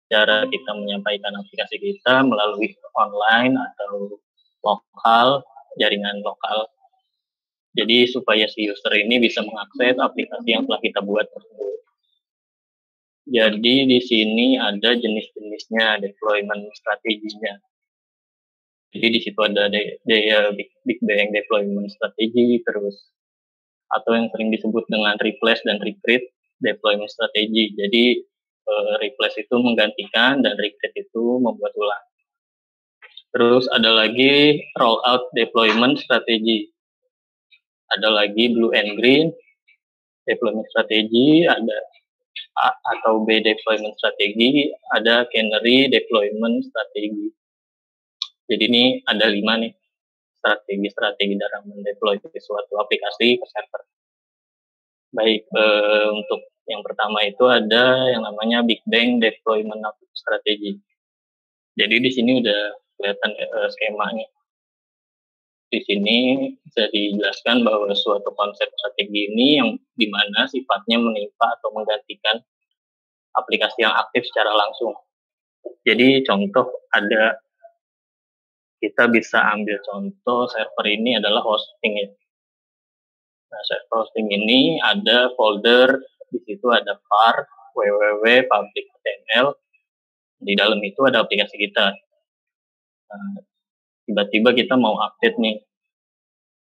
cara kita menyampaikan aplikasi kita melalui online atau lokal, jaringan lokal. Jadi supaya si user ini bisa mengakses aplikasi yang telah kita buat tersebut. Jadi di sini ada jenis-jenisnya, deployment strateginya. Jadi di situ ada Big Bang deployment strategi, terus atau yang sering disebut dengan replace dan recreate deployment strategi. Jadi replace itu menggantikan dan recreate itu membuat ulang. Terus ada lagi rollout deployment strategi. Ada lagi blue and green deployment strategi, ada A atau B deployment strategi, ada canary deployment strategi. Jadi ini ada 5 nih strategi-strategi dalam mendeploy suatu aplikasi ke server. Baik, untuk yang pertama itu ada yang namanya Big Bang deployment strategi. Jadi di sini udah kelihatan skemanya. Di sini bisa dijelaskan bahwa suatu konsep strategi ini yang dimana sifatnya menimpa atau menggantikan aplikasi yang aktif secara langsung. Jadi contoh ada, kita bisa ambil contoh server ini adalah hosting ya. Nah, server hosting ini ada folder, di situ ada var, www, public HTML, di dalam itu ada aplikasi kita. Nah, tiba-tiba kita mau update nih,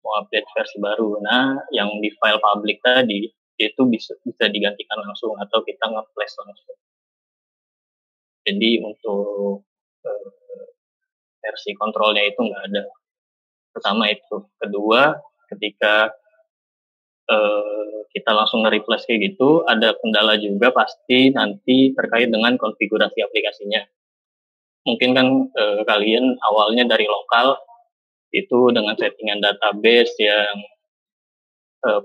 mau update versi baru. Nah, yang di file public tadi itu bisa digantikan langsung atau kita nge-flash langsung. Jadi untuk versi kontrolnya itu nggak ada. Pertama itu. Kedua, ketika kita langsung nge-replace kayak gitu, ada kendala juga pasti nanti terkait dengan konfigurasi aplikasinya. Mungkin kan kalian awalnya dari lokal, itu dengan settingan database yang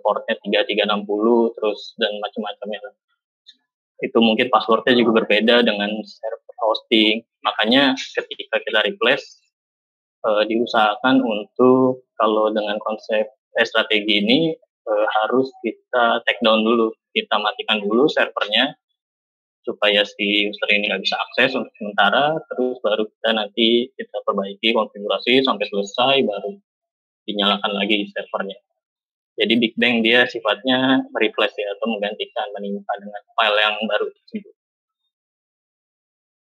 portnya 3360 terus dan macam-macamnya. Itu mungkin passwordnya juga berbeda dengan server hosting. Makanya ketika kita replace, diusahakan untuk kalau dengan konsep strategi ini harus kita take down dulu, kita matikan dulu servernya supaya si user ini nggak bisa akses untuk sementara, terus baru kita nanti kita perbaiki konfigurasi sampai selesai, baru dinyalakan lagi servernya. Jadi Big Bang dia sifatnya mereplace ya, atau menggantikan, menimpa dengan file yang baru tersebut.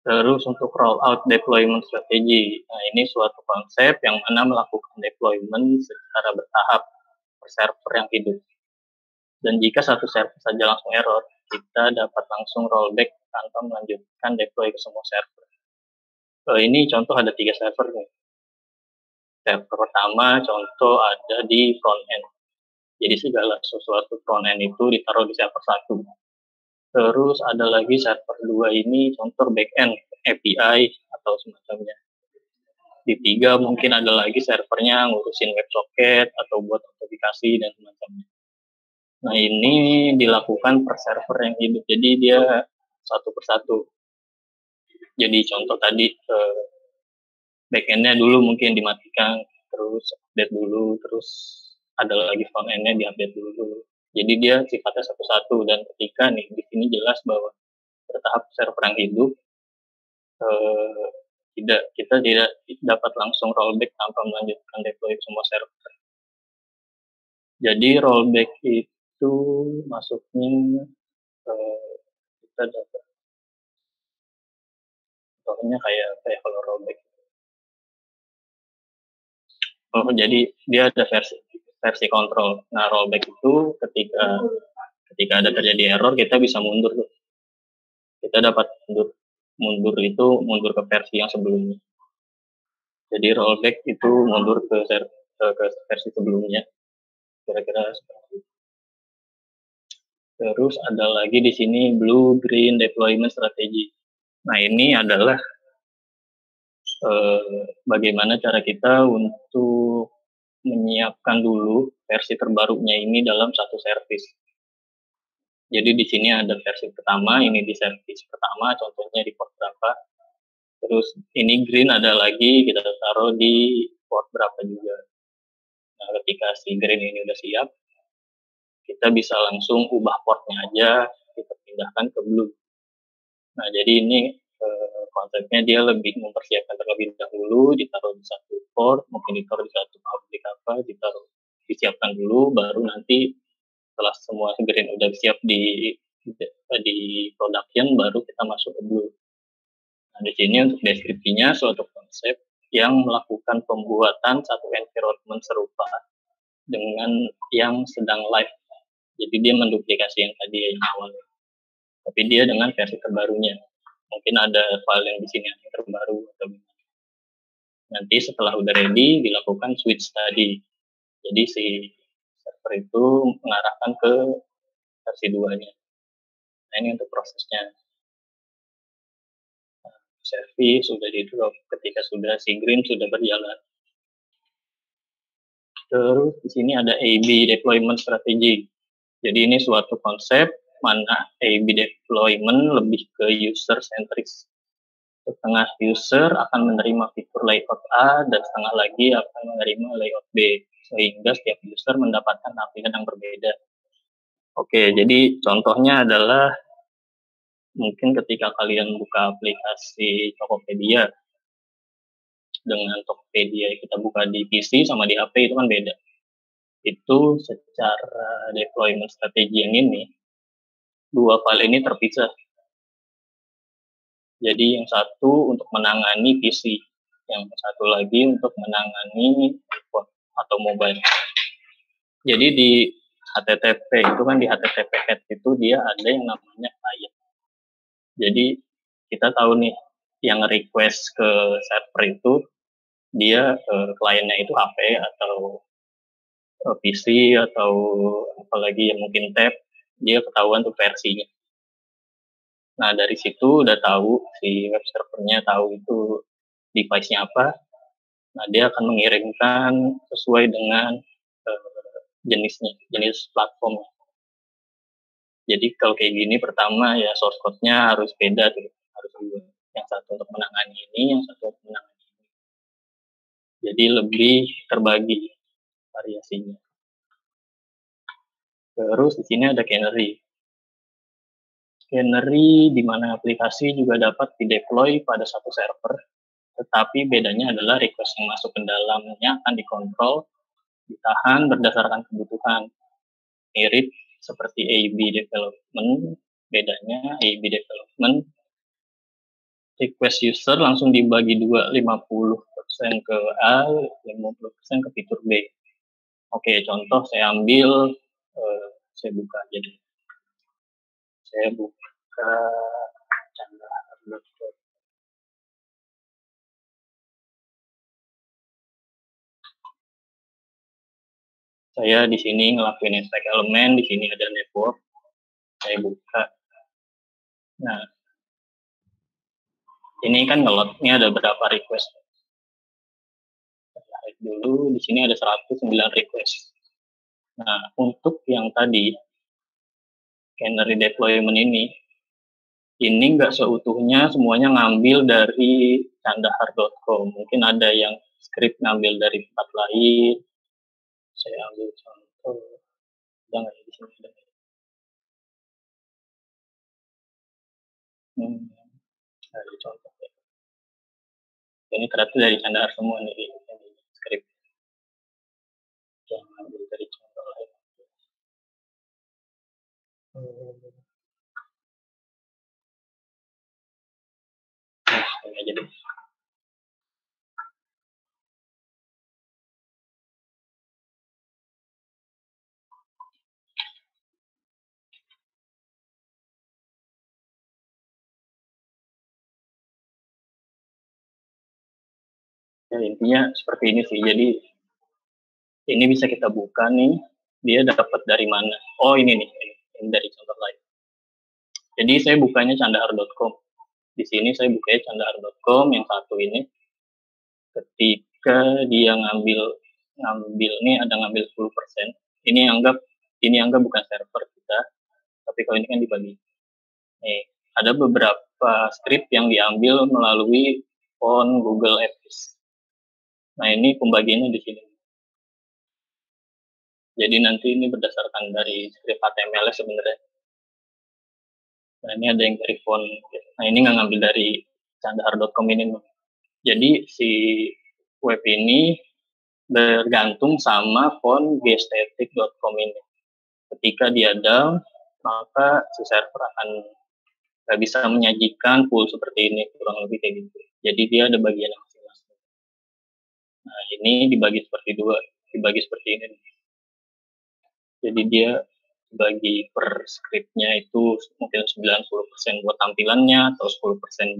Terus untuk rollout deployment strategi, nah ini suatu konsep yang mana melakukan deployment secara bertahap per server yang hidup. Dan jika satu server saja langsung error, kita dapat langsung rollback tanpa melanjutkan deploy ke semua server. Ini contoh ada 3 server nih. Server pertama contoh ada di front end. Jadi segala sesuatu front end itu ditaruh di server 1. Terus ada lagi server 2 ini contoh back end, API atau semacamnya. Di 3 mungkin ada lagi servernya ngurusin WebSocket atau buat notifikasi dan semacamnya. Nah ini dilakukan per server yang hidup, jadi dia satu persatu. Jadi contoh tadi backendnya dulu mungkin dimatikan, terus update dulu, terus ada lagi front endnya diupdate dulu. Jadi dia sifatnya satu-satu, dan ketika nih di sini jelas bahwa bertahap server yang hidup, kita tidak dapat langsung rollback tanpa melanjutkan deploy semua server. Jadi rollback itu masuknya kita dapat contohnya kayak kalau rollback. Jadi dia ada versi kontrol. Nah, rollback itu ketika ada terjadi error, kita bisa mundur. Kita dapat mundur itu mundur ke versi yang sebelumnya. Jadi rollback itu mundur ke versi sebelumnya. Kira-kira seperti itu. Terus ada lagi di sini blue green deployment strategy. Nah, ini adalah bagaimana cara kita untuk menyiapkan dulu versi terbarunya ini dalam satu service. Jadi di sini ada versi pertama, ini di service pertama, contohnya di port berapa. Terus ini green ada lagi, kita taruh di port berapa juga. Nah, ketika si green ini udah siap, kita bisa langsung ubah portnya aja, kita pindahkan ke blue. Nah, jadi ini konsepnya dia lebih mempersiapkan terlebih dahulu, ditaruh di satu port, mungkin ditaruh di satu pabrik apa, disiapkan dulu, baru nanti setelah semua green udah siap di production, baru kita masuk ke blue. Nah, di sini untuk deskripsinya suatu konsep yang melakukan pembuatan satu environment serupa dengan yang sedang live. Jadi dia menduplikasi yang tadi yang awal, tapi dia dengan versi terbarunya. Mungkin ada file yang di sini yang terbaru atau nanti setelah udah ready dilakukan switch tadi. Jadi si server itu mengarahkan ke versi 2-nya. Nah, ini untuk prosesnya. Service sudah di drop ketika sudah si green sudah berjalan. Terus di sini ada A/B deployment strategy. Jadi ini suatu konsep mana A/B deployment lebih ke user centris. Setengah user akan menerima fitur layout A dan setengah lagi akan menerima layout B, sehingga setiap user mendapatkan tampilan yang berbeda. Oke, jadi contohnya adalah mungkin ketika kalian buka aplikasi Tokopedia, dengan Tokopedia kita buka di PC sama di HP itu kan beda. Itu secara deployment strategi yang ini, dua file ini terpisah. Jadi yang satu untuk menangani PC, yang satu lagi untuk menangani iPhone atau mobile. Jadi di HTTP itu kan di HTTP head itu dia ada yang namanya client. Jadi kita tahu nih yang request ke server itu dia kliennya itu HP atau PC atau apalagi yang mungkin tab, dia ketahuan tuh versinya. Nah dari situ udah tahu si web servernya tahu itu device-nya apa. Nah dia akan mengirimkan sesuai dengan jenisnya, jenis platformnya. Jadi kalau kayak gini pertama ya source code-nya harus beda tuh, harus dua. Yang satu untuk menangani ini, yang satu untuk menangani ini. Jadi lebih terbagi variasinya. Terus di sini ada canary. Canary di mana aplikasi juga dapat dideploy pada satu server, tetapi bedanya adalah request yang masuk ke dalamnya akan dikontrol, ditahan berdasarkan kebutuhan. Mirip seperti A/B development, bedanya A/B development request user langsung dibagi dua, 50% ke A, 50% ke fitur B. Oke, contoh saya ambil, saya buka aja deh. Saya buka candahar.com. Saya di sini ngelakuin inspect elemen, di sini ada network. Saya buka. Nah, ini kan ngelotnya ada berapa request. Saya lihat dulu, di sini ada 109 request. Nah, untuk yang tadi, canary deployment ini nggak seutuhnya semuanya ngambil dari candahar.com. Mungkin ada yang script ngambil dari tempat lain. Saya ambil contoh. Jangan di sini. Ada contoh. Ini ternyata dari candahar semua nih di script. Jangan ambil dari contoh lain. Nah, ini aja deh. Ya, intinya seperti ini sih. Jadi ini bisa kita buka nih, dia dapat dari mana? Oh ini nih, ini dari contoh lain. Jadi saya bukanya candahar.com. Di sini saya bukanya candahar.com yang satu ini. Ketika dia ngambil nih ada ngambil 10%. Ini anggap bukan server kita, tapi kalau ini kan dibagi. Nih, ada beberapa script yang diambil melalui phone Google Apps. Nah, ini pembagiannya di sini. Jadi nanti ini berdasarkan dari script HTML sebenarnya. Nah, ini ada yang dari phone Nah, ini nggak ngambil dari candahar.com ini. Jadi si web ini bergantung sama font gestetic.com ini. Ketika dia down, maka si server akan nggak bisa menyajikan full seperti ini, kurang lebih kayak gitu. Jadi dia ada bagian masing-masing. Nah, ini dibagi seperti ini. Jadi dia bagi per scriptnya itu mungkin 90% buat tampilannya atau 10%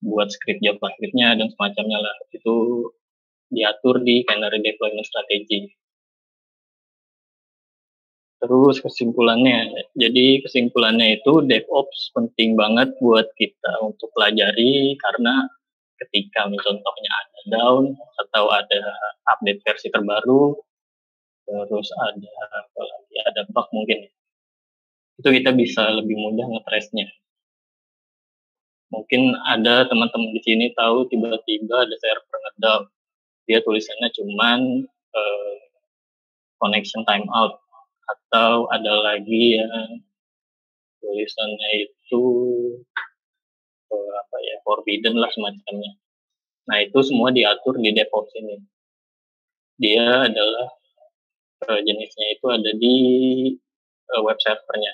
buat script JavaScript-nya dan semacamnya lah. Itu diatur di Canary Deployment Strategy. Terus kesimpulannya itu DevOps penting banget buat kita untuk pelajari karena ketika contohnya ada down atau ada update versi terbaru, terus ada bug mungkin, itu kita bisa lebih mudah nge-trace-nya. Mungkin ada teman-teman di sini tahu tiba-tiba ada server ngedown, dia tulisannya cuman connection timeout, atau ada lagi yang tulisannya itu forbidden lah semacamnya. Nah, itu semua diatur di DevOps ini. Dia adalah jenisnya itu ada di web servernya.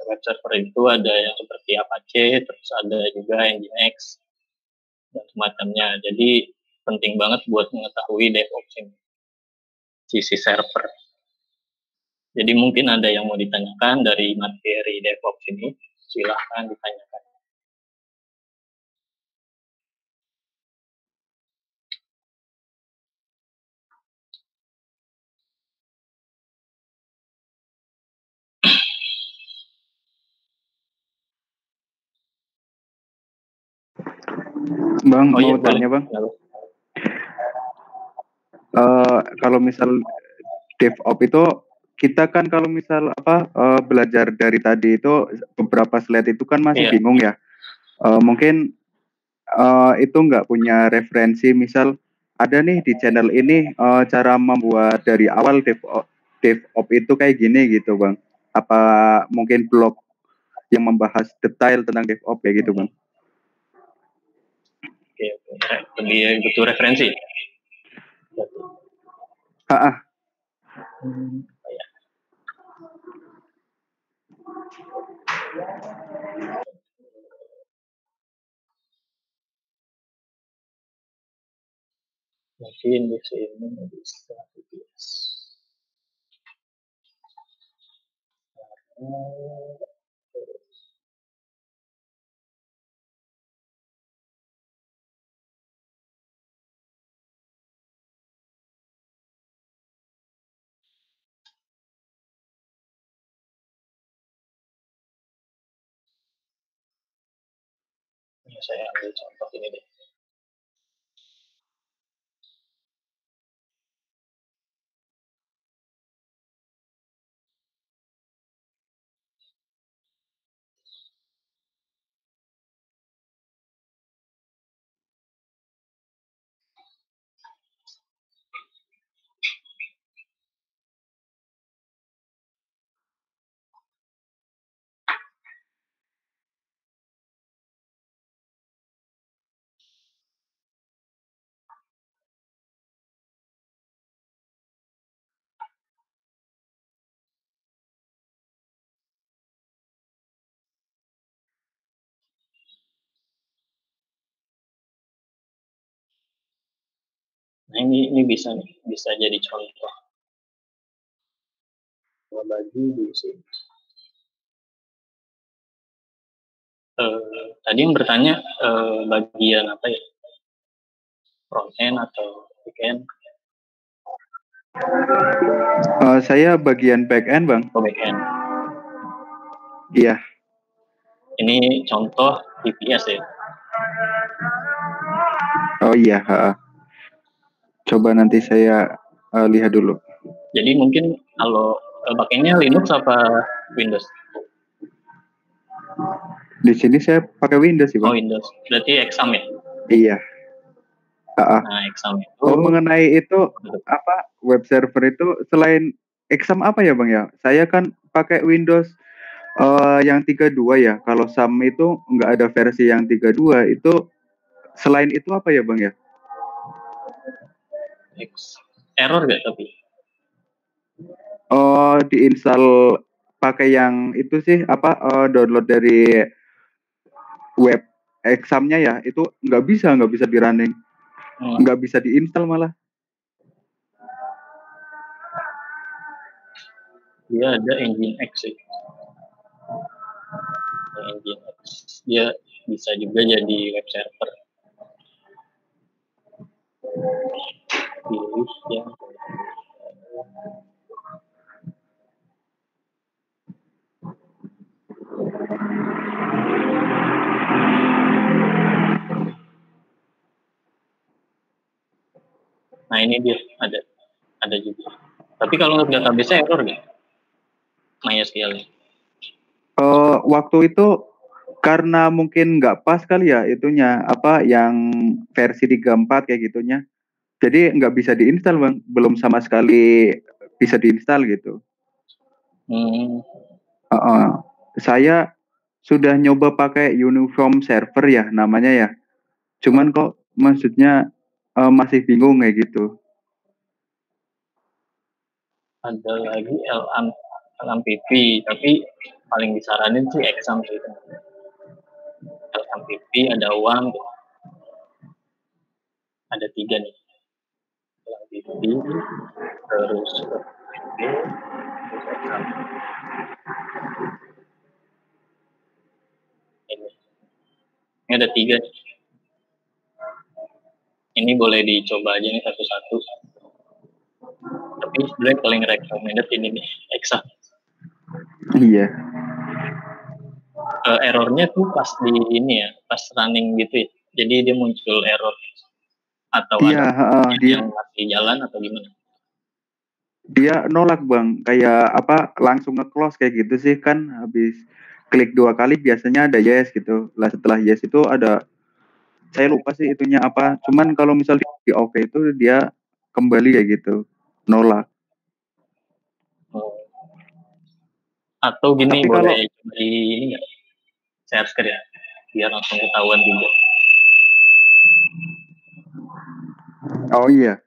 Web server itu ada yang seperti Apache, terus ada juga Nginx dan semacamnya. Jadi penting banget buat mengetahui DevOps ini, sisi server. Jadi mungkin ada yang mau ditanyakan dari materi DevOps ini, silahkan ditanyakan. Bang, mau tanya Bang. Kalau misal DevOps itu kita kan kalau misal belajar dari tadi itu beberapa slide itu kan masih bingung ya. Mungkin itu nggak punya referensi, misal ada nih di channel ini cara membuat dari awal DevOps itu kayak gini gitu Bang. Apa mungkin blog yang membahas detail tentang DevOps kayak gitu Bang? Oke. Lebih butuh referensi. Mungkin di sini bisa saya ambil contoh ini deh. Nah, ini bisa jadi contoh. Bagi di sini. Tadi yang bertanya bagian apa ya? Front-end atau back-end? Saya bagian back-end Bang. Oh, back-end. Iya. Ini contoh VPS ya? Oh iya. Coba nanti saya lihat dulu. Jadi mungkin kalau pakainya Linux apa Windows? Di sini saya pakai Windows sih Bang. Oh, Windows. Berarti exam ya? Iya. Nah, exam itu. Mengenai itu web server itu selain exam apa ya Bang ya? Saya kan pakai Windows Yang 32 ya. Kalau SAM itu nggak ada versi yang 32 itu. Selain itu apa ya Bang ya? Error gak tapi? Diinstal pakai yang itu sih apa download dari web examnya ya itu nggak bisa di running, nggak bisa diinstal malah. Dia ada Nginx sih. Nginx dia bisa juga jadi web server. Pilih yang nah ini dia ada juga. Tapi kalau untuk database error nggak? MySQL. Waktu itu karena mungkin nggak pas kali ya itunya apa yang versi 34 kayak gitunya. Jadi nggak bisa diinstal Bang, belum sama sekali bisa diinstal gitu. Saya sudah nyoba pakai uniform server ya namanya ya. Cuman kok maksudnya masih bingung kayak gitu. Ada lagi LMPP, tapi paling disaranin sih exam sih. LMPP ada uang, ada 3 nih. LMPP, terus exam. Ini ada 3 nih. Ini boleh dicoba aja nih satu-satu. Tapi sebenarnya paling recommended ini nih, exam. Iya. Errornya tuh pas di ini ya, pas running gitu ya. Jadi dia muncul error atau Iya, ada dia yang masih jalan atau gimana? dia nolak Bang, kayak apa langsung nge-close kayak gitu sih kan habis klik 2 kali biasanya ada yes gitu. Lah setelah yes itu ada saya lupa sih itunya apa. Cuman kalau misal di OK itu dia kembali kayak gitu, nolak. Atau gini, Tapi kalau boleh coba di ini nggak? Share screen ya, biar langsung ketahuan juga. oh iya.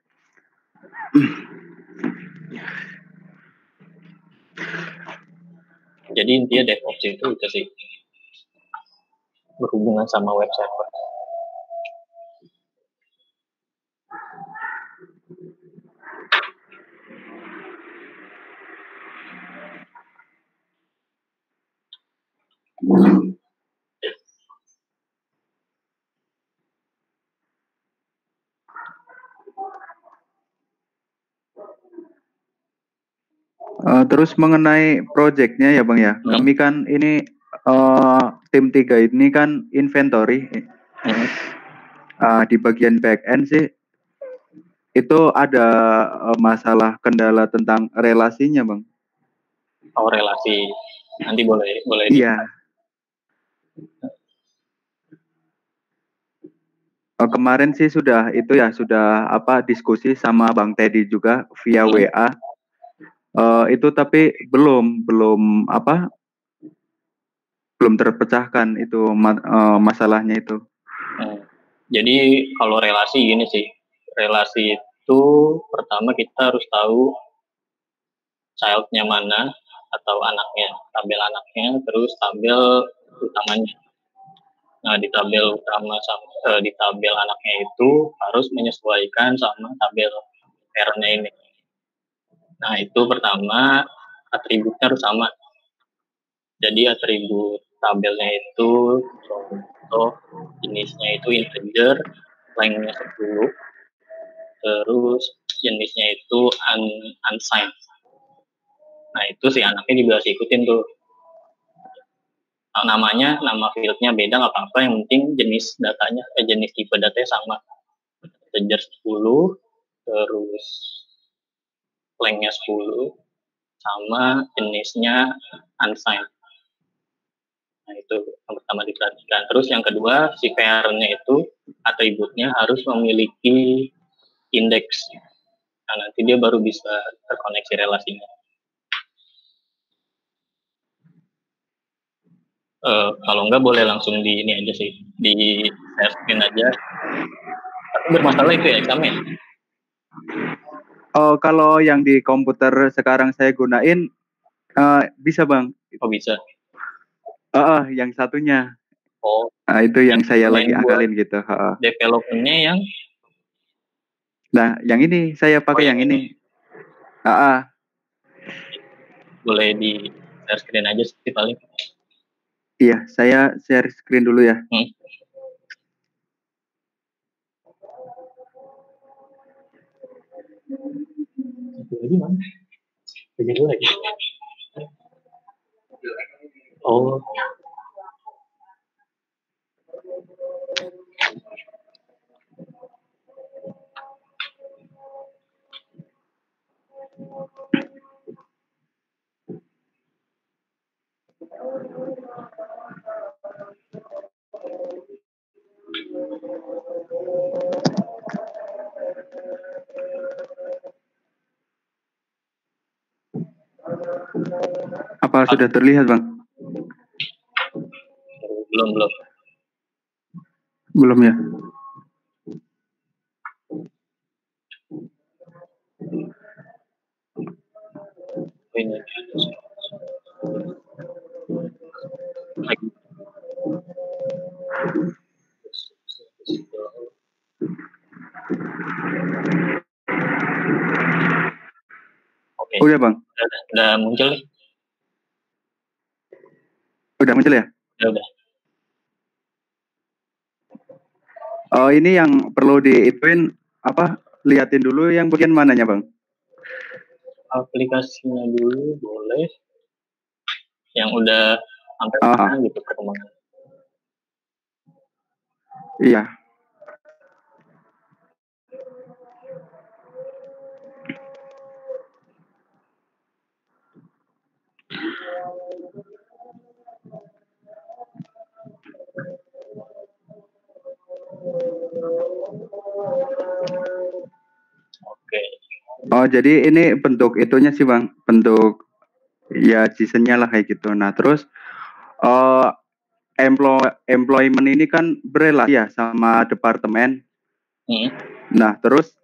Jadi intinya DevOps itu sih berhubungan sama web server. Terus mengenai projectnya ya Bang ya, kami kan ini tim 3 ini kan inventory. Di bagian back end sih itu ada masalah kendala tentang relasinya Bang. Oh, relasi. Nanti boleh Iya. Kemarin sih sudah itu ya sudah apa diskusi sama Bang Teddy juga via WA. Itu tapi belum apa belum terpecahkan itu masalahnya itu. Jadi kalau relasi gini sih, relasi itu pertama kita harus tahu childnya mana atau anaknya, tabel anaknya, terus tabel utamanya. Nah di tabel utama di tabel anaknya itu harus menyesuaikan sama tabel parentnya ini. Nah itu pertama atributnya harus sama. Jadi atribut tabelnya itu contoh jenisnya itu integer, lengthnya 10, terus jenisnya itu unsigned. Nah itu si anaknya juga harus ikutin tuh. Namanya, nama fieldnya beda nggak apa-apa, yang penting jenis datanya, jenis tipe datanya sama. Integer 10, terus lengthnya 10, sama jenisnya unsigned. Nah itu yang pertama diperhatikan. Terus yang kedua, si parentnya itu atributnya harus memiliki indeks. Nah nanti dia baru bisa terkoneksi relasinya. Kalau enggak boleh langsung di ini aja sih, di share screen aja. Tapi bermasalah itu ya examnya. Oh, kalau yang di komputer sekarang saya gunain bisa bang. Oh bisa. Yang satunya. Oh. Itu yang saya main lagi buat akalin gitu. developmentnya yang. Nah, yang ini saya pakai yang ini. Boleh di share screen aja sih paling. Iya, saya share screen dulu ya. Lagi mana? Lagi dulu lagi. Oh. Apa sudah terlihat bang? Belum. Belum ya. Ini. Lagi. Oke. Udah bang. Udah muncul nih. Udah muncul ya? Udah. Oh, ini yang perlu diituin apa? Liatin dulu yang bagian mananya bang? Aplikasinya dulu boleh. Yang udah sampai mana gitu perkembangan. Iya. Oke. Oh, jadi ini bentuk itunya sih bang, bentuk ya JSON-nya lah kayak gitu. Nah, terus employment ini kan berelasi ya sama departemen. Nah, terus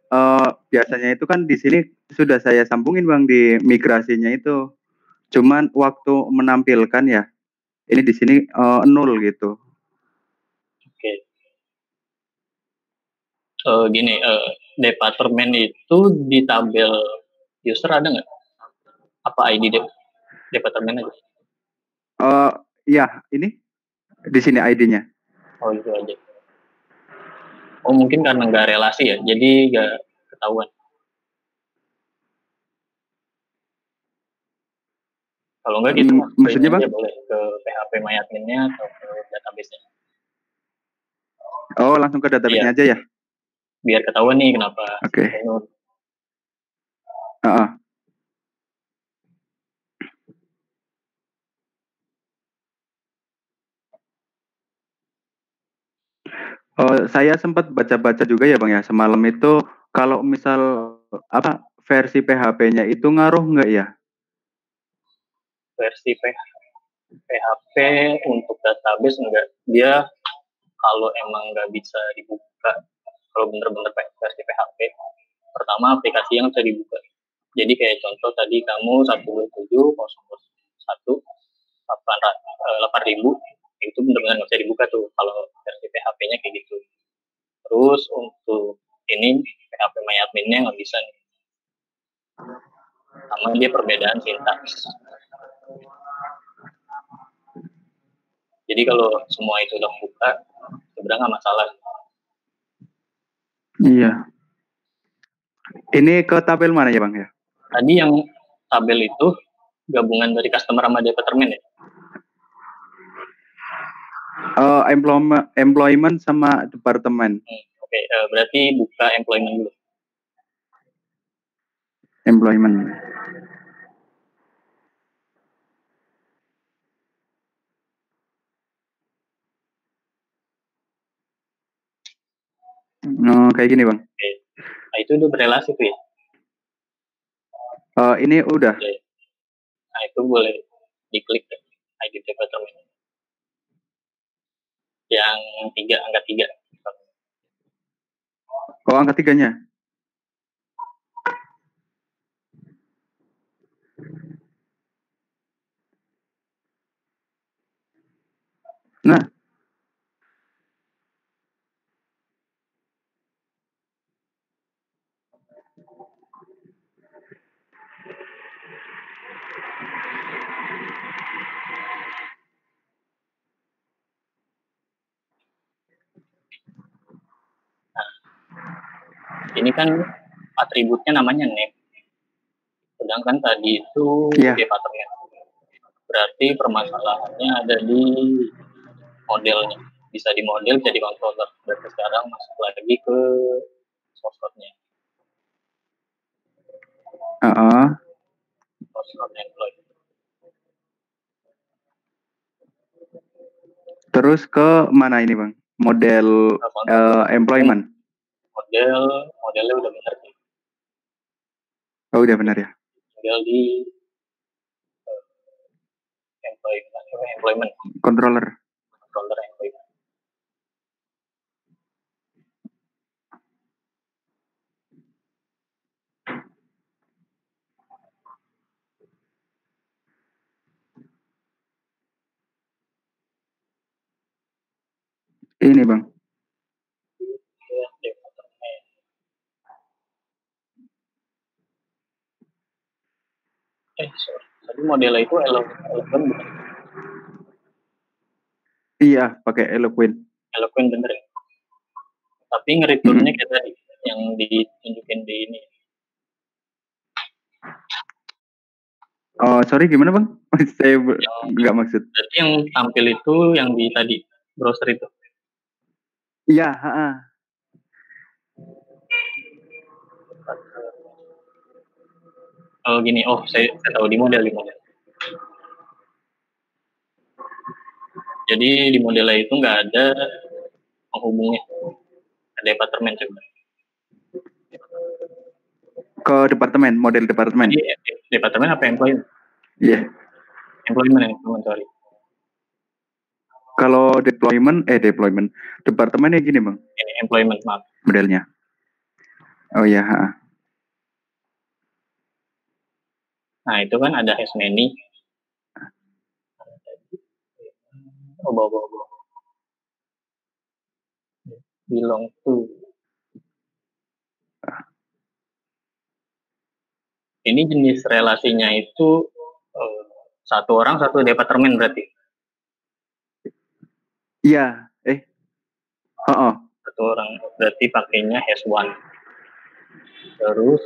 biasanya itu kan di sini sudah saya sambungin bang di migrasinya itu. Cuman waktu menampilkan ya, ini di sini 0 gitu. Oke. Gini, departemen itu di tabel user ada nggak? Apa ID departemen aja? Ya, ini di sini ID-nya. Oh itu aja. Oh mungkin karena nggak relasi ya, jadi nggak ketahuan. Kalau nggak kita maksudnya bang? aja boleh ke PHP MyAdmin-nya atau ke database-nya. Oh, langsung ke database-nya aja ya? Biar ketahuan nih kenapa. Oke. Saya sempat baca-baca juga ya bang ya semalam itu kalau misal apa versi PHP-nya itu ngaruh nggak ya? Versi PHP untuk database enggak. Dia kalau emang nggak bisa dibuka, kalau bener-bener versi PHP, pertama aplikasi yang bisa dibuka. Jadi kayak contoh tadi kamu 127.001.8.000 itu benar-benar nggak bisa dibuka tuh kalau versi PHP-nya kayak gitu. Terus untuk ini PHP MyAdmin-nya nggak bisa nih. Sama dia perbedaan sintaks. Jadi kalau semua itu udah buka, sebenarnya nggak masalah. Iya. Ini ke tabel mana ya bang ya? Tadi yang tabel itu gabungan dari customer sama departemen ya? Employment sama departemen. Oke, berarti buka employment dulu. Employment. Kayak gini bang. Oke. Nah itu udah berelasi tuh ya? Ini udah. Oke. Nah itu boleh diklik ID departemen. Yang tiga, angka 3. Oh, angka 3-nya. Nah, Ini kan atributnya namanya name. Sedangkan tadi itu departemen. Berarti permasalahannya ada di modelnya. Bisa di model, bisa di controller. Berarti sekarang masuk lagi ke source-nya. Source employee. Terus ke mana ini bang? Model employment. Modelnya udah benar sih. Oh udah benar ya. Tinggal di employment. Controller employment. Ini bang. Sorry. Tadi modelnya itu Eloquent bukan? Iya, pakai Eloquent. Eloquent bener ya. Tapi nge-returnnya kayak tadi yang ditunjukin di ini. Oh, sorry gimana bang? Saya nggak maksud. Berarti yang tampil itu yang di tadi browser itu. Iya, Oh gini, saya tahu di model. Jadi di modelnya itu nggak ada penghubungnya ke departemen coba. Ke departemen, model departemen. Jadi departemen apa employment? Iya. Employment sorry. Kalau deployment, departemennya gini bang. Ini employment maaf. Modelnya. Oh iya. Nah itu kan ada has many. Bawa. Belong to. Ini jenis relasinya itu satu orang satu departemen berarti. Iya. Satu orang berarti pakainya has one. Terus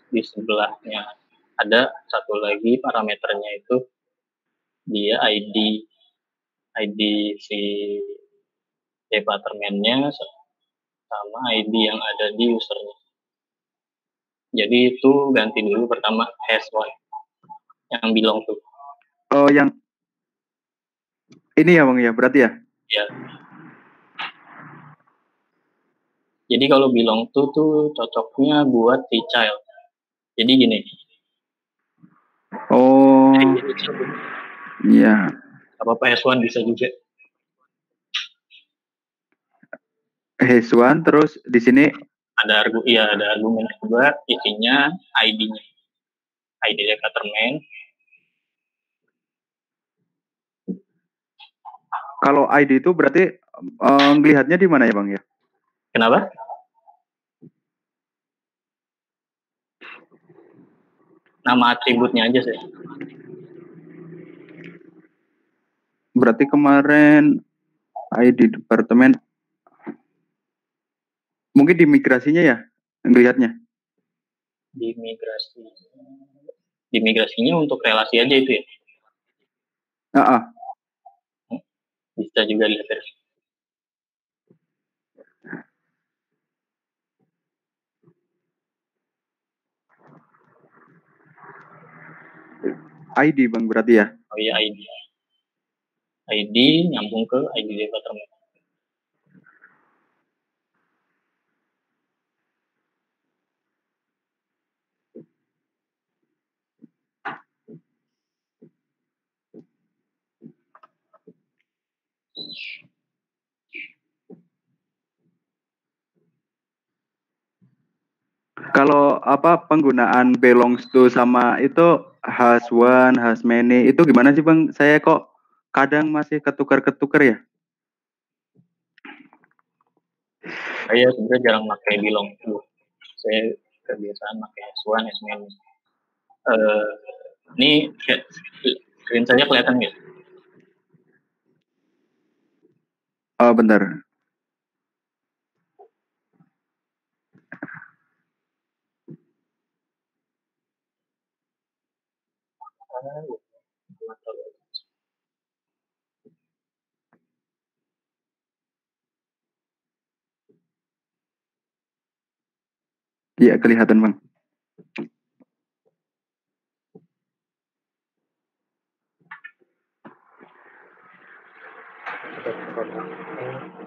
di sebelahnya ada satu lagi parameternya itu dia ID si departemennya sama ID yang ada di usernya. Jadi itu ganti dulu pertama has one yang belong to. Oh yang ini ya bang ya berarti ya? Ya. Jadi kalau belong to tuh cocoknya buat si child. Jadi gini. Oh. Iya. Apa has1 bisa juga. Has1 terus di sini ada argumen kedua isinya ID-nya. ID departemen. Kalau ID itu berarti ngelihatnya di mana ya bang ya? Kenapa? Nama atributnya aja sih. Berarti kemarin ID departemen mungkin di migrasinya ya ngelihatnya? Di migrasinya untuk relasi aja itu ya? Bisa juga lihat versi. ID bang berarti ya? Oh iya ID nyambung ke ID departemen. Kalau apa penggunaan belongs to sama itu has one, has many itu gimana sih Bang? Saya kok kadang masih ketukar-ketukar ya. Saya sebenarnya jarang pakai belong to. Saya kebiasaan pakai has one, has many. Ini screen saya kelihatan nggak? Oh, bentar. Iya, kelihatan Bang.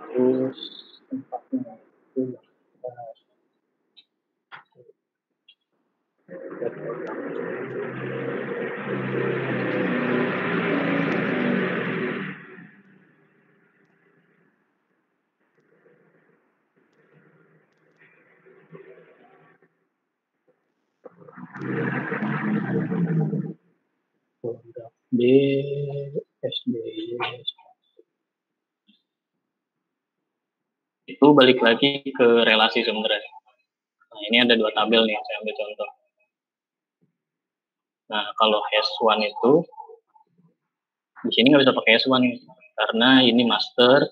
Terus tempatnya itu produk B, SBY. Itu balik lagi ke relasi sebenarnya. Nah, ini ada dua tabel nih, saya ambil contoh. Nah, kalau has one itu, di sini nggak bisa pakai has one, karena ini master,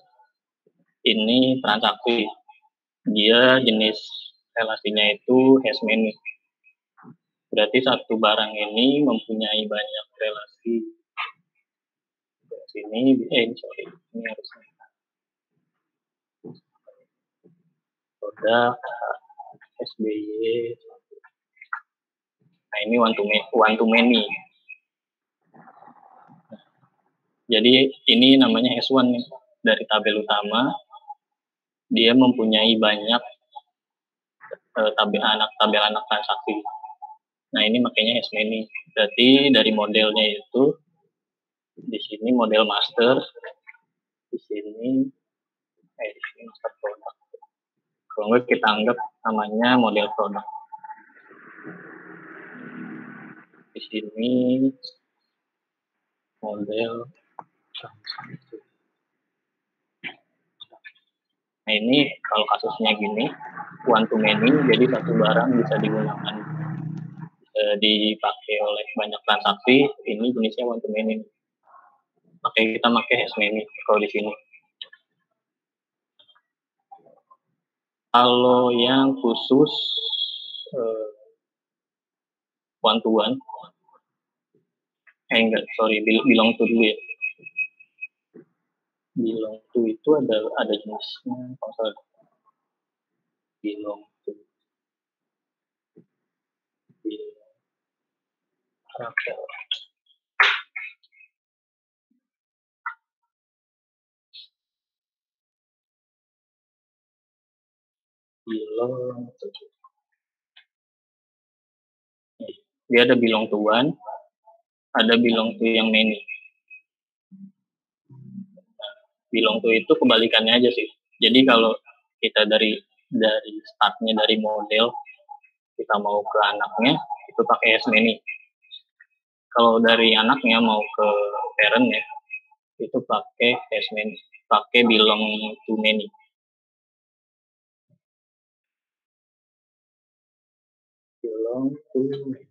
ini transaksi. Dia jenis relasinya itu has many. Berarti satu barang ini mempunyai banyak relasi. Sini, sorry, ini harusnya produk SBY. Nah, ini one to many. Jadi ini namanya S1 nih. Dari tabel utama, dia mempunyai banyak tabel anak transaksi. Nah, ini makanya S many. Berarti dari modelnya itu, di sini model master, di sini master produk. Kalau nggak kita anggap namanya model produk. Di sini model transaksi. Nah, ini kalau kasusnya gini, one to many, jadi satu barang bisa digunakan dipakai oleh banyak transaksi. Ini jenisnya one to many. Makanya kita pakai has many kalau di sini. Kalau yang khusus one to one, enggak, sorry, belong to dulu ya. Belong to itu ada jenisnya, kalau belong to, karakter. Belong to. Dia ada belong to one, ada belong to yang many. Belong to itu kebalikannya aja sih. Jadi kalau kita dari startnya dari model, kita mau ke anaknya, itu pakai as many. Kalau dari anaknya mau ke parentnya, itu pakai as many, pakai belong to many. Belong to many.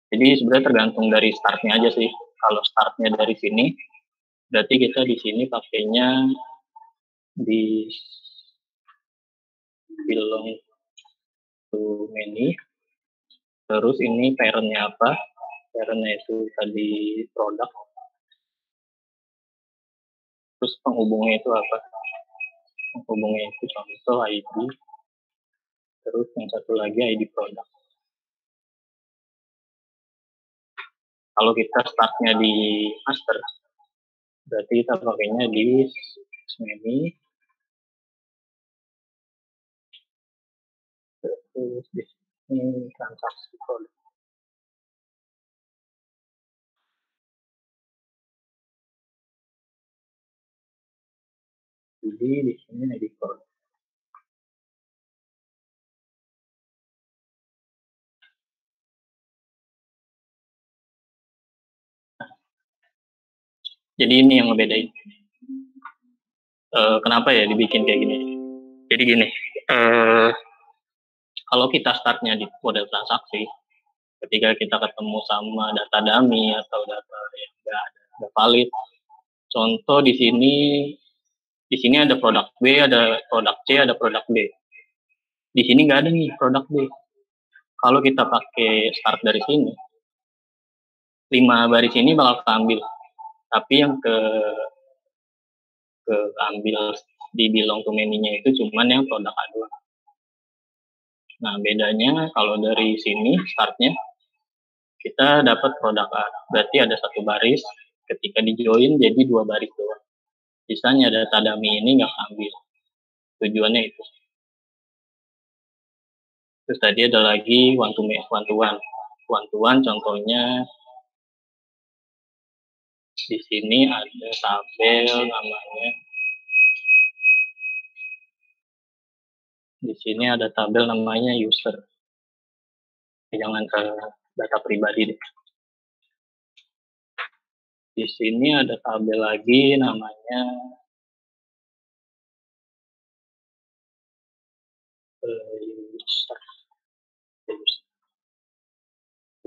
Jadi sebenarnya tergantung dari startnya aja sih. Kalau startnya dari sini, berarti kita di sini pakainya di belong to many. Terus ini parentnya apa? Parentnya itu tadi produk. Terus penghubungnya itu apa? Penghubungnya itu contoh ID. Terus yang satu lagi ID produk. Kalau kita startnya di master, berarti kita pakainya di many. Terus di sini transaksi produk. Jadi di sini ID produk. Jadi ini yang ngebedain. Kenapa ya dibikin kayak gini? Jadi gini, kalau kita startnya di model transaksi, ketika kita ketemu sama data dummy atau data yang nggak valid, contoh di sini ada produk B, ada produk C, ada produk D. Di sini nggak ada nih produk B. Kalau kita pakai start dari sini, 5 baris ini bakal keambil. Tapi yang keambil di belong to many-nya itu cuman yang produk A doang. Nah, bedanya kalau dari sini startnya kita dapat produk A. Berarti ada 1 baris, ketika di join jadi 2 baris doang. Sisanya data dummy ini nggak ambil. Tujuannya itu. Terus tadi ada lagi one to one. One to one contohnya di sini ada tabel namanya. Di sini ada tabel namanya user. Jangan ke data pribadi deh. Di sini ada tabel lagi namanya user.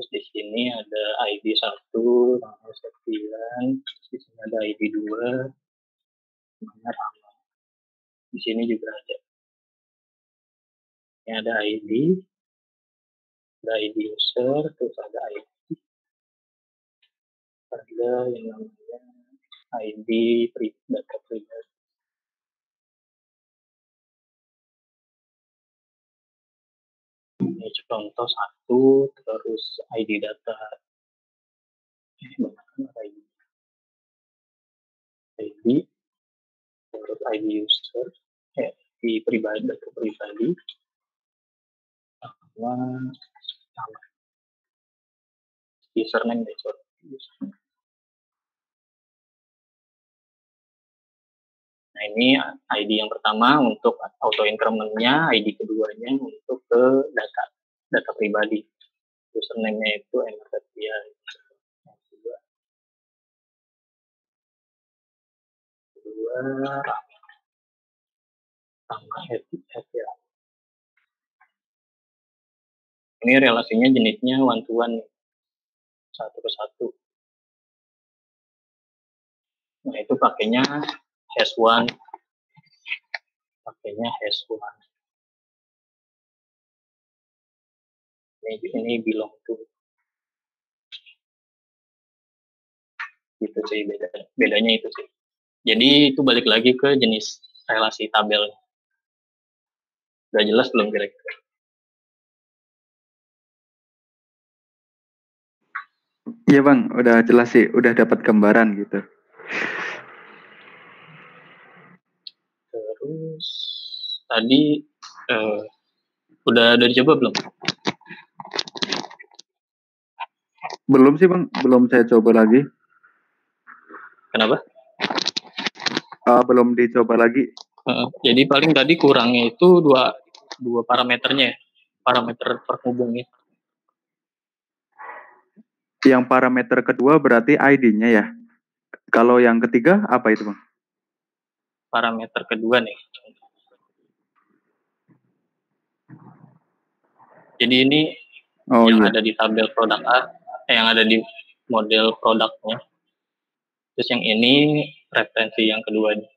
Terus di sini ada ID 1, nomor 9, di sini ada ID 2, namanya Rama. Di sini juga ada. Ini ada ID user, terus ada ID. Ada yang namanya ID data pribadi. Ini contoh 1, terus ID data. ID, terus ID user, ID pribadi, data pribadi, sama username deh, Nah, ini ID yang pertama untuk auto increment-nya, ID keduanya untuk ke data pribadi. Username-nya itu Emersetia. Kedua sama ya. Ini relasinya jenisnya one to one, 1 ke 1. Nah, itu pakainya hash one. Ini belong to. Gitu sih bedanya itu sih. Jadi itu balik lagi ke jenis relasi tabel. Udah jelas belum kira-kira? Iya Bang, udah jelas sih, udah dapat gambaran gitu. Terus tadi udah dicoba belum? Belum sih Bang, belum saya coba lagi. Kenapa? Belum dicoba lagi. Jadi paling tadi kurangnya itu dua parameternya, parameter penghubungnya. Yang parameter kedua berarti ID-nya ya. Kalau yang ketiga apa itu Bang? Parameter kedua nih. Jadi ini yang ada di tabel produk A, yang ada di model produknya. Terus yang ini referensi yang keduanya.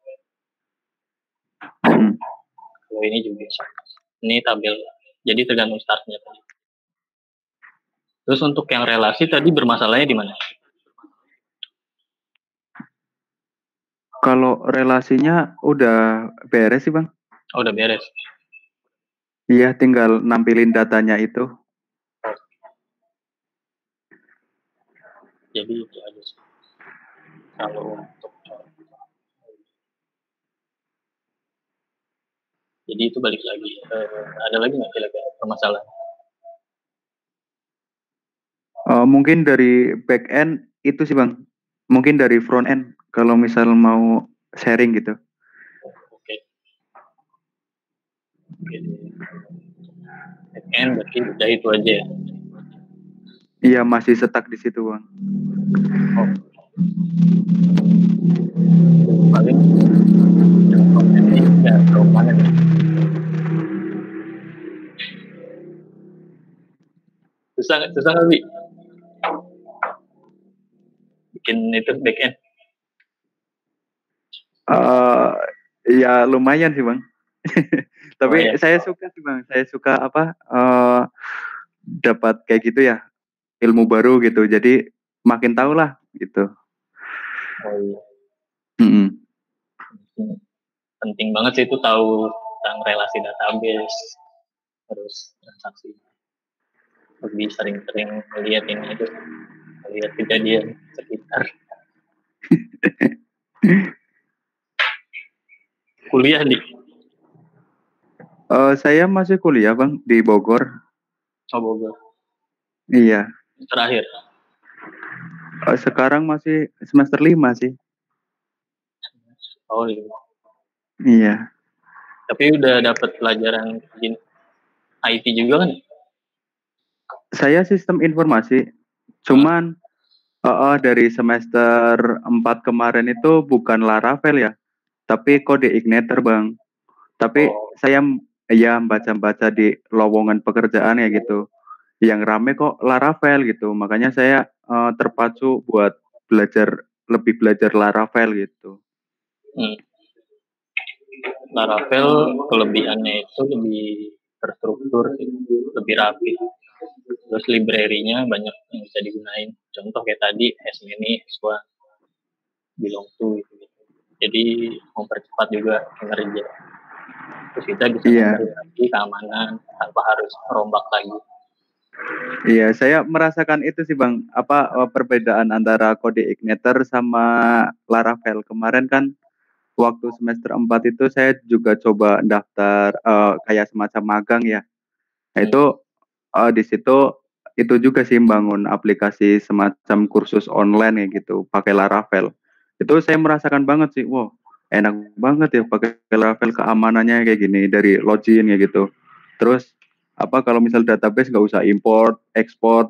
Kalau ini juga sama. Ini tabel. Jadi tergantung startnya. Terus untuk yang relasi tadi bermasalahnya di mana? Kalau relasinya udah beres sih Bang. Oh, udah beres. Iya, tinggal nampilin datanya itu. Jadi itu aja sih. Kalau untuk jadi itu balik lagi. Ada lagi nggak kira-kira permasalahan? Mungkin dari back end itu sih Bang. Mungkin dari front end kalau misal mau sharing gitu. Oke. Back end berarti udah itu aja ya? Iya, masih stuck di situ Bang. paling yang konten ini nggak terlalu panen ya. Susah nggak sih bikin itu back end? Ya lumayan sih bang. Oh Tapi ya, saya suka sih bang. Saya suka apa dapat kayak gitu ya, ilmu baru gitu. Jadi makin tahu lah gitu. oh iya. Mm-mm. Penting banget sih itu tahu tentang relasi database, terus transaksi. Lebih sering-sering melihat ini itu, melihat kejadian sekitar. Kuliah nih, Saya masih kuliah bang di Bogor. oh Bogor. Iya. Terakhir, Sekarang masih semester 5 sih. oh iya. Iya. Tapi udah dapat pelajaran IT juga kan? Saya sistem informasi. Hah? Cuman dari semester 4 kemarin itu bukan Laravel ya, tapi kode igniter bang. Tapi Oh, saya ya baca-baca di lowongan pekerjaan ya gitu. Yang rame kok Laravel gitu. Makanya saya terpacu buat belajar Laravel gitu. hmm. Laravel kelebihannya itu lebih terstruktur, lebih rapi. Terus library-nya banyak yang bisa digunain. Contoh kayak tadi S-Mini, S1, belong to gitu. Jadi mempercepat juga kinerja. Terus kita bisa Iya, nambahin lagi keamanan tanpa harus rombak lagi. iya, saya merasakan itu sih Bang. Apa perbedaan antara kode igniter sama Laravel kemarin kan waktu semester 4 itu saya juga coba daftar kayak semacam magang ya. Nah, Hmm. itu di situ itu juga sih bangun aplikasi semacam kursus online ya gitu pakai Laravel. Itu saya merasakan banget sih, wow, enak banget ya pakai Laravel, keamanannya kayak gini dari login ya gitu. Terus apa kalau misal database nggak usah import, ekspor.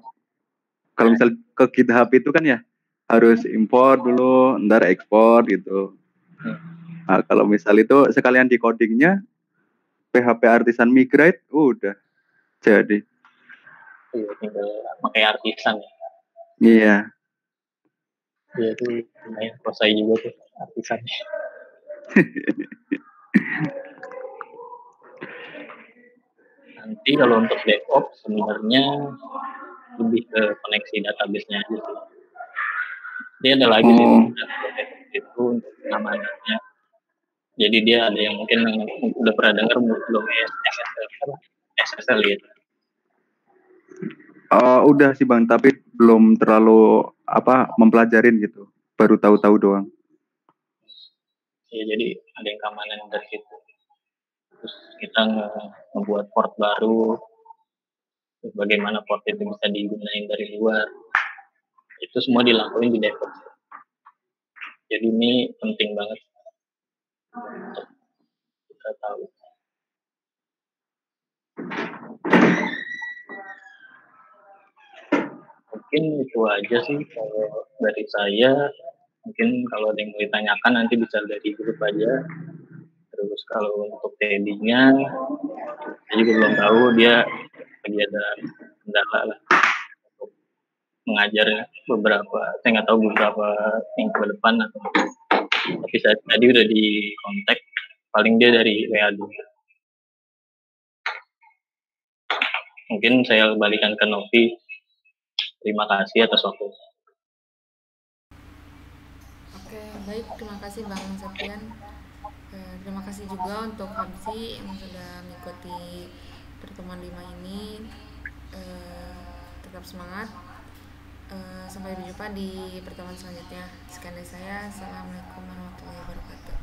Kalau Nah, misal ke GitHub itu kan ya harus import dulu, ntar ekspor gitu. hmm. Nah, kalau misal itu sekalian di codingnya PHP Artisan Migrate, udah jadi. Iya, tinggal pakai artisan ya. Iya. Iya tuh lumayan selesai juga tuh artisannya. Nanti kalau untuk DevOps sebenarnya lebih ke koneksi database-nya aja sih. Dia ada lagi sih Oh, DevOps itu untuk pengamanannya. Jadi dia ada yang mungkin udah pernah dengar multi-domain SSL ya. udah sih Bang, tapi belum terlalu apa mempelajarin gitu. Baru tahu-tahu doang. Ya, jadi ada yang keamanan dari situ. Terus kita ngebuat port baru, terus bagaimana port itu bisa digunain dari luar. Itu semua dilakuin di DevOps. Jadi ini penting banget untuk kita tahu. Mungkin itu aja sih kalau dari saya. Mungkin kalau ada yang mau ditanyakan nanti bisa dari grup aja. Terus kalau untuk TD-nya, saya juga belum tahu dia lagi ada kendala lah untuk mengajar beberapa. Saya nggak tahu beberapa minggu ke depan atau tapi saya tadi udah di kontak. Paling dia dari WA dulu. Mungkin saya balikan ke Novi. Terima kasih atas waktu. Oke, baik. Terima kasih Bang Septian. Terima kasih juga untuk Hamsi yang sudah mengikuti pertemuan 5 ini. Tetap semangat. Sampai berjumpa di pertemuan selanjutnya. Sekian dari saya. Assalamualaikum warahmatullahi wabarakatuh.